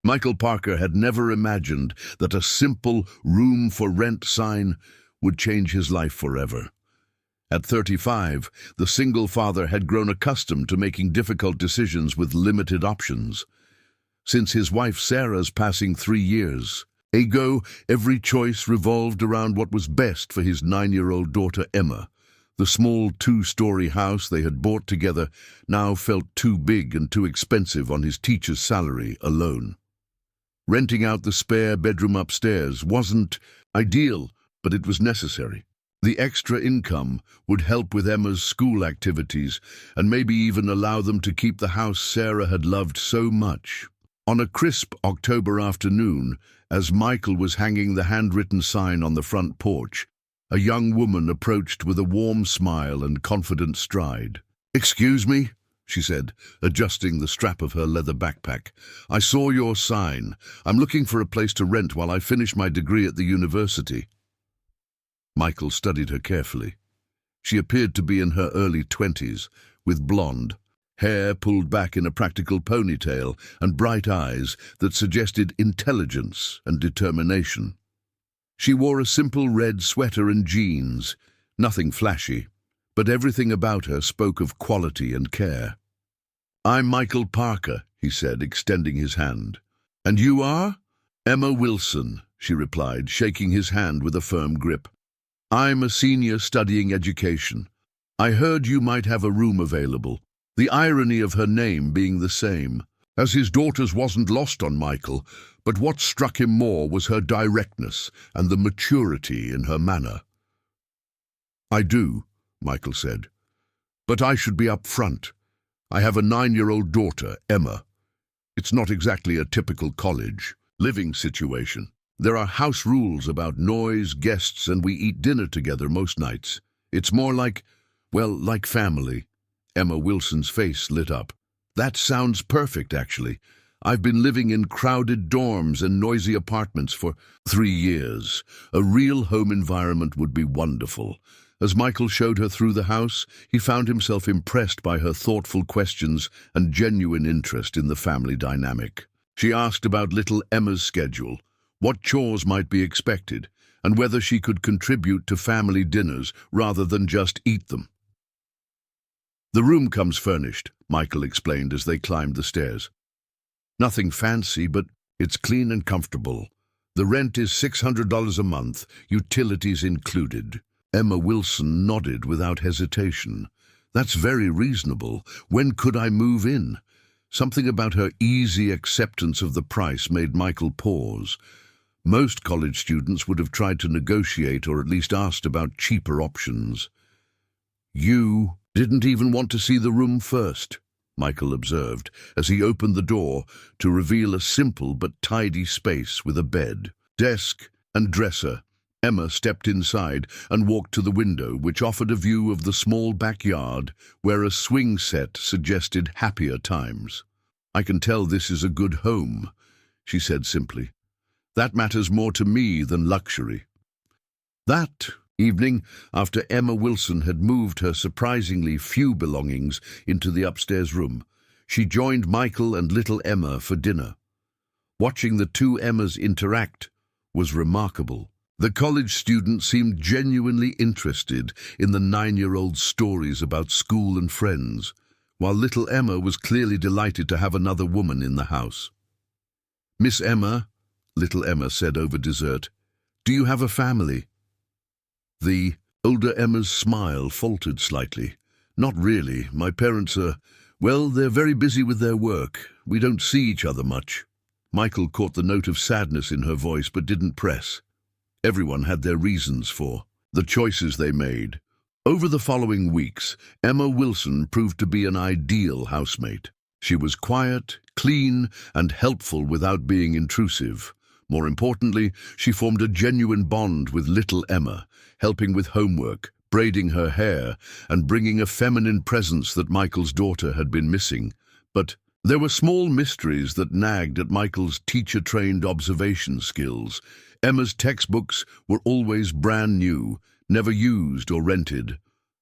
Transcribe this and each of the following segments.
Michael Parker had never imagined that a simple room for rent sign would change his life forever. At 35, the single father had grown accustomed to making difficult decisions with limited options. Since his wife Sarah's passing 3 years ago, every choice revolved around what was best for his 9-year-old daughter Emma. The small 2-story house they had bought together now felt too big and too expensive on his teacher's salary alone. Renting out the spare bedroom upstairs wasn't ideal, but it was necessary. The extra income would help with Emma's school activities and maybe even allow them to keep the house Sarah had loved so much. On a crisp October afternoon, as Michael was hanging the handwritten sign on the front porch, a young woman approached with a warm smile and confident stride. "Excuse me," she said, adjusting the strap of her leather backpack. "I saw your sign. I'm looking for a place to rent while I finish my degree at the university." Michael studied her carefully. She appeared to be in her early 20s, with blonde hair pulled back in a practical ponytail and bright eyes that suggested intelligence and determination. She wore a simple red sweater and jeans, nothing flashy, but everything about her spoke of quality and care. "I'm Michael Parker," he said, extending his hand. "And you are?" "Emma Wilson," she replied, shaking his hand with a firm grip. "I'm a senior studying education. I heard you might have a room available." The irony of her name being the same, as his daughter's wasn't lost on Michael, but what struck him more was her directness and the maturity in her manner. "I do," Michael said, "but I should be up front. I have a 9-year-old daughter, Emma. It's not exactly a typical college living situation. There are house rules about noise, guests, and we eat dinner together most nights. It's more like, well, like family." Emma Wilson's face lit up. "That sounds perfect, actually. I've been living in crowded dorms and noisy apartments for 3 years. A real home environment would be wonderful." As Michael showed her through the house, he found himself impressed by her thoughtful questions and genuine interest in the family dynamic. She asked about little Emma's schedule, what chores might be expected, and whether she could contribute to family dinners rather than just eat them. "The room comes furnished," Michael explained as they climbed the stairs. "Nothing fancy, but it's clean and comfortable. The rent is $600 a month, utilities included." Emma Wilson nodded without hesitation. "That's very reasonable. When could I move in?" Something about her easy acceptance of the price made Michael pause. Most college students would have tried to negotiate or at least asked about cheaper options. "You didn't even want to see the room first," Michael observed, as he opened the door to reveal a simple but tidy space with a bed, desk, and dresser. Emma stepped inside and walked to the window, which offered a view of the small backyard where a swing set suggested happier times. "I can tell this is a good home," she said simply. "That matters more to me than luxury." That evening, after Emma Wilson had moved her surprisingly few belongings into the upstairs room, she joined Michael and little Emma for dinner. Watching the two Emmas interact was remarkable. The college student seemed genuinely interested in the 9-year-old's stories about school and friends, while little Emma was clearly delighted to have another woman in the house. "Miss Emma," little Emma said over dessert, "do you have a family?" The older Emma's smile faltered slightly. "Not really. My parents well, they're very busy with their work. We don't see each other much." Michael caught the note of sadness in her voice but didn't press. Everyone had their reasons for the choices they made. Over the following weeks, Emma Wilson proved to be an ideal housemate. She was quiet, clean, and helpful without being intrusive. More importantly, she formed a genuine bond with little Emma, helping with homework, braiding her hair, and bringing a feminine presence that Michael's daughter had been missing. But there were small mysteries that nagged at Michael's teacher-trained observation skills. Emma's textbooks were always brand new, never used or rented.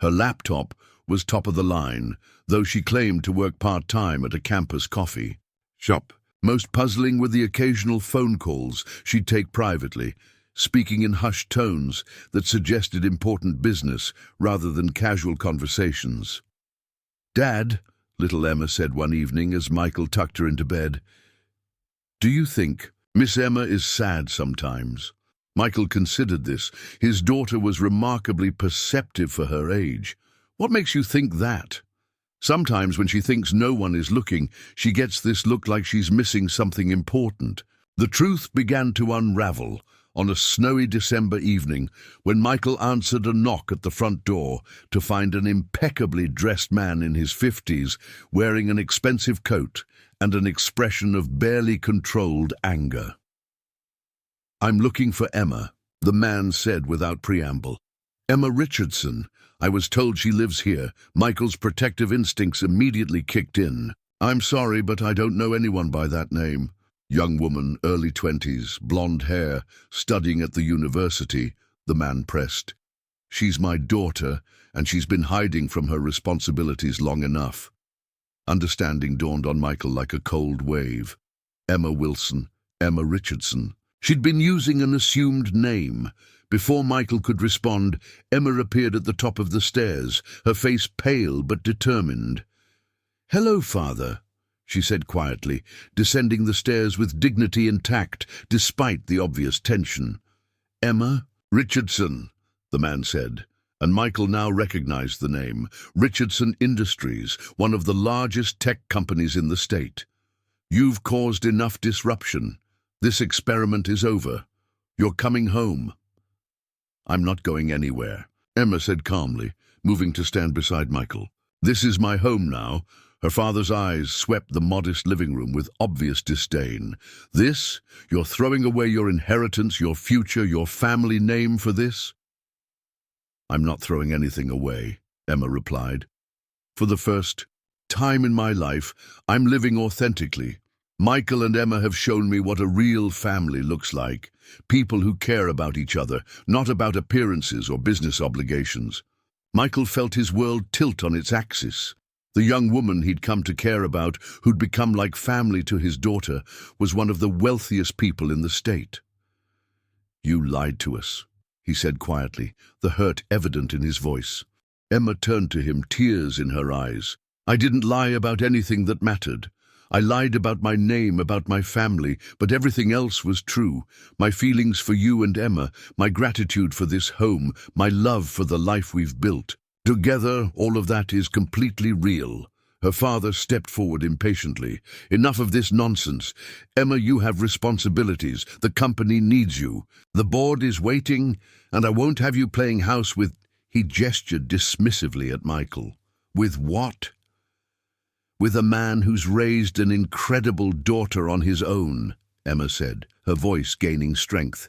Her laptop was top of the line, though she claimed to work part-time at a campus coffee shop. Most puzzling were the occasional phone calls she'd take privately, speaking in hushed tones that suggested important business rather than casual conversations. "Dad," little Emma said one evening as Michael tucked her into bed, "do you think Miss Emma is sad sometimes?" Michael considered this. His daughter was remarkably perceptive for her age. "What makes you think that?" "Sometimes when she thinks no one is looking, she gets this look like she's missing something important." The truth began to unravel on a snowy December evening when Michael answered a knock at the front door to find an impeccably dressed man in his 50s wearing an expensive coat and an expression of barely controlled anger. "I'm looking for Emma," the man said without preamble. "Emma Richardson. I was told she lives here." Michael's protective instincts immediately kicked in. "I'm sorry, but I don't know anyone by that name." "Young woman, early 20s, blonde hair, studying at the university," the man pressed. "She's my daughter, and she's been hiding from her responsibilities long enough." Understanding dawned on Michael like a cold wave. Emma Wilson, Emma Richardson. She'd been using an assumed name. Before Michael could respond, Emma appeared at the top of the stairs, her face pale but determined. "Hello, Father," she said quietly, descending the stairs with dignity intact, despite the obvious tension. "Emma Richardson," the man said, and Michael now recognized the name. Richardson Industries, one of the largest tech companies in the state. "You've caused enough disruption. This experiment is over. You're coming home." "I'm not going anywhere," Emma said calmly, moving to stand beside Michael. "This is my home now." Her father's eyes swept the modest living room with obvious disdain. "This? You're throwing away your inheritance, your future, your family name for this?" "I'm not throwing anything away," Emma replied. "For the first time in my life, I'm living authentically. Michael and Emma have shown me what a real family looks like. People who care about each other, not about appearances or business obligations." Michael felt his world tilt on its axis. The young woman he'd come to care about, who'd become like family to his daughter, was one of the wealthiest people in the state. "You lied to us," he said quietly, the hurt evident in his voice. Emma turned to him, tears in her eyes. "I didn't lie about anything that mattered. I lied about my name, about my family, but everything else was true. My feelings for you and Emma, my gratitude for this home, my love for the life we've built. Together, all of that is completely real." Her father stepped forward impatiently. "Enough of this nonsense. Emma, you have responsibilities. The company needs you. The board is waiting, and I won't have you playing house with—" He gestured dismissively at Michael. "With what?" "With a man who's raised an incredible daughter on his own," Emma said, her voice gaining strength.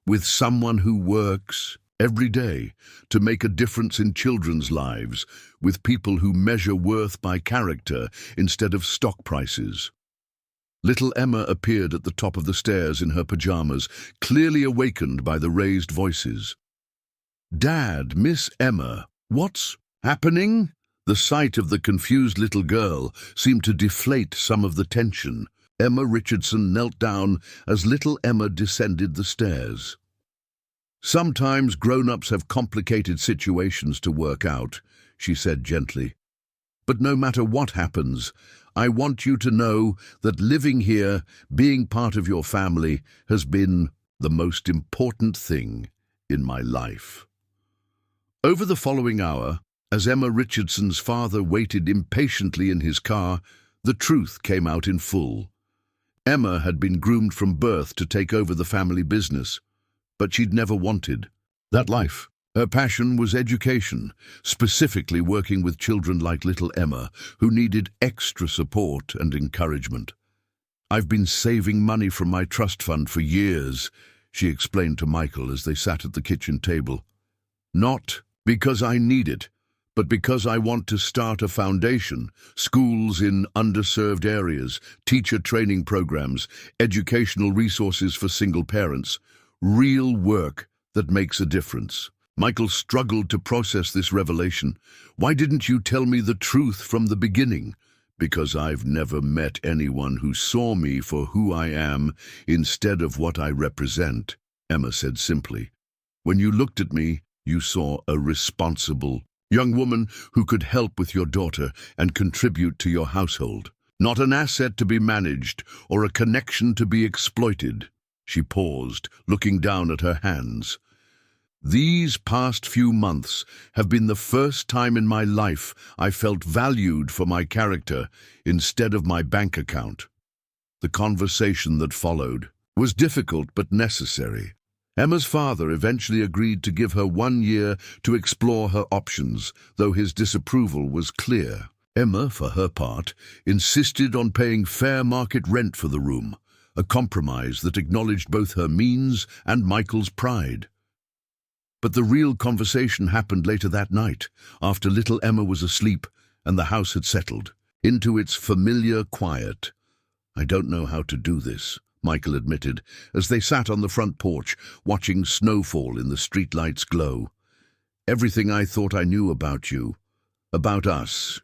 "With someone who works every day to make a difference in children's lives, with people who measure worth by character instead of stock prices." Little Emma appeared at the top of the stairs in her pajamas, clearly awakened by the raised voices. "Dad, Miss Emma, what's happening?" The sight of the confused little girl seemed to deflate some of the tension. Emma Richardson knelt down as little Emma descended the stairs. "Sometimes grown-ups have complicated situations to work out," she said gently. "But no matter what happens, I want you to know that living here, being part of your family, has been the most important thing in my life." Over the following hour, as Emma Richardson's father waited impatiently in his car, the truth came out in full. Emma had been groomed from birth to take over the family business, but she'd never wanted that life. Her passion was education, specifically working with children like little Emma, who needed extra support and encouragement. "I've been saving money from my trust fund for years," she explained to Michael as they sat at the kitchen table. "Not because I need it, but because I want to start a foundation, schools in underserved areas, teacher training programs, educational resources for single parents, real work that makes a difference." Michael struggled to process this revelation. "Why didn't you tell me the truth from the beginning?" Because I've never met anyone who saw me for who I am instead of what I represent, Emma said simply. When you looked at me, you saw a responsible young woman who could help with your daughter and contribute to your household. Not an asset to be managed or a connection to be exploited. She paused, looking down at her hands. These past few months have been the first time in my life I felt valued for my character instead of my bank account. The conversation that followed was difficult but necessary. Emma's father eventually agreed to give her 1 year to explore her options, though his disapproval was clear. Emma, for her part, insisted on paying fair market rent for the room, a compromise that acknowledged both her means and Michael's pride. But the real conversation happened later that night, after little Emma was asleep and the house had settled into its familiar quiet. I don't know how to do this, Michael admitted, as they sat on the front porch, watching snowfall in the streetlight's glow. Everything I thought I knew about you, about us.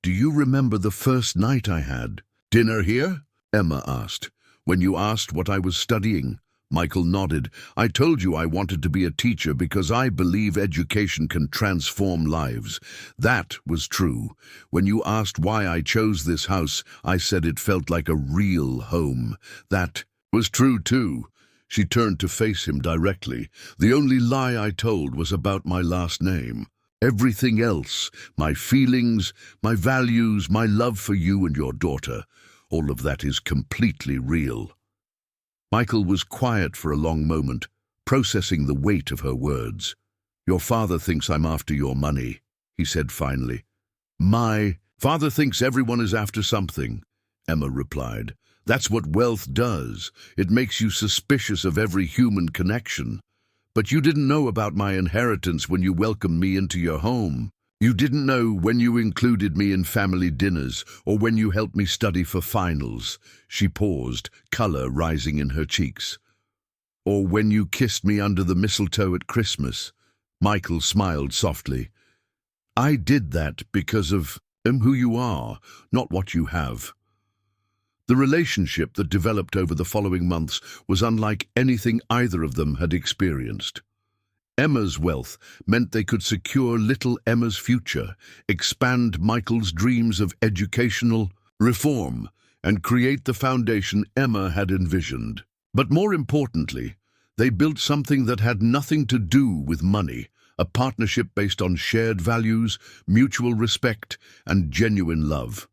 Do you remember the first night I had? Dinner here? Emma asked. When you asked what I was studying, Michael nodded. I told you I wanted to be a teacher because I believe education can transform lives. That was true. When you asked why I chose this house, I said it felt like a real home. That was true too. She turned to face him directly. The only lie I told was about my last name. Everything else, my feelings, my values, my love for you and your daughter, all of that is completely real. Michael was quiet for a long moment, processing the weight of her words. Your father thinks I'm after your money, he said finally. My father thinks everyone is after something, Emma replied. That's what wealth does. It makes you suspicious of every human connection. But you didn't know about my inheritance when you welcomed me into your home. You didn't know when you included me in family dinners or when you helped me study for finals. She paused, color rising in her cheeks. Or when you kissed me under the mistletoe at Christmas. Michael smiled softly. I did that because of who you are, not what you have. The relationship that developed over the following months was unlike anything either of them had experienced. Emma's wealth meant they could secure little Emma's future, expand Michael's dreams of educational reform, and create the foundation Emma had envisioned. But more importantly, they built something that had nothing to do with money, a partnership based on shared values, mutual respect, and genuine love.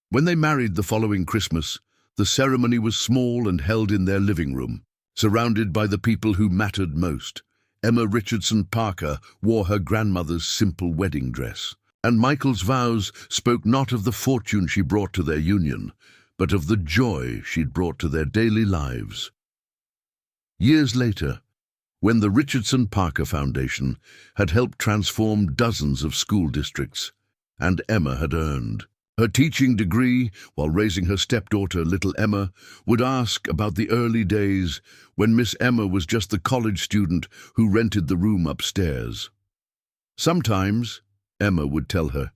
When they married the following Christmas, the ceremony was small and held in their living room, surrounded by the people who mattered most. Emma Richardson Parker wore her grandmother's simple wedding dress, and Michael's vows spoke not of the fortune she brought to their union, but of the joy she'd brought to their daily lives. Years later, when the Richardson Parker Foundation had helped transform dozens of school districts, and Emma had earned her teaching degree while raising her stepdaughter, little Emma, would ask about the early days when Miss Emma was just the college student who rented the room upstairs. Sometimes, Emma would tell her,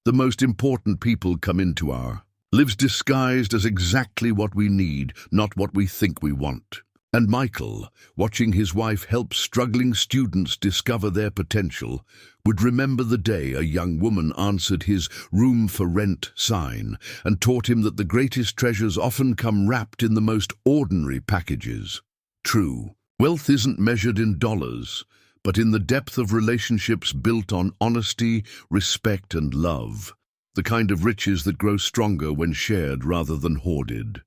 the most important people come into our lives disguised as exactly what we need, not what we think we want. And Michael, watching his wife help struggling students discover their potential, would remember the day a young woman answered his room for rent sign and taught him that the greatest treasures often come wrapped in the most ordinary packages. True, wealth isn't measured in dollars, but in the depth of relationships built on honesty, respect, and love, the kind of riches that grow stronger when shared rather than hoarded.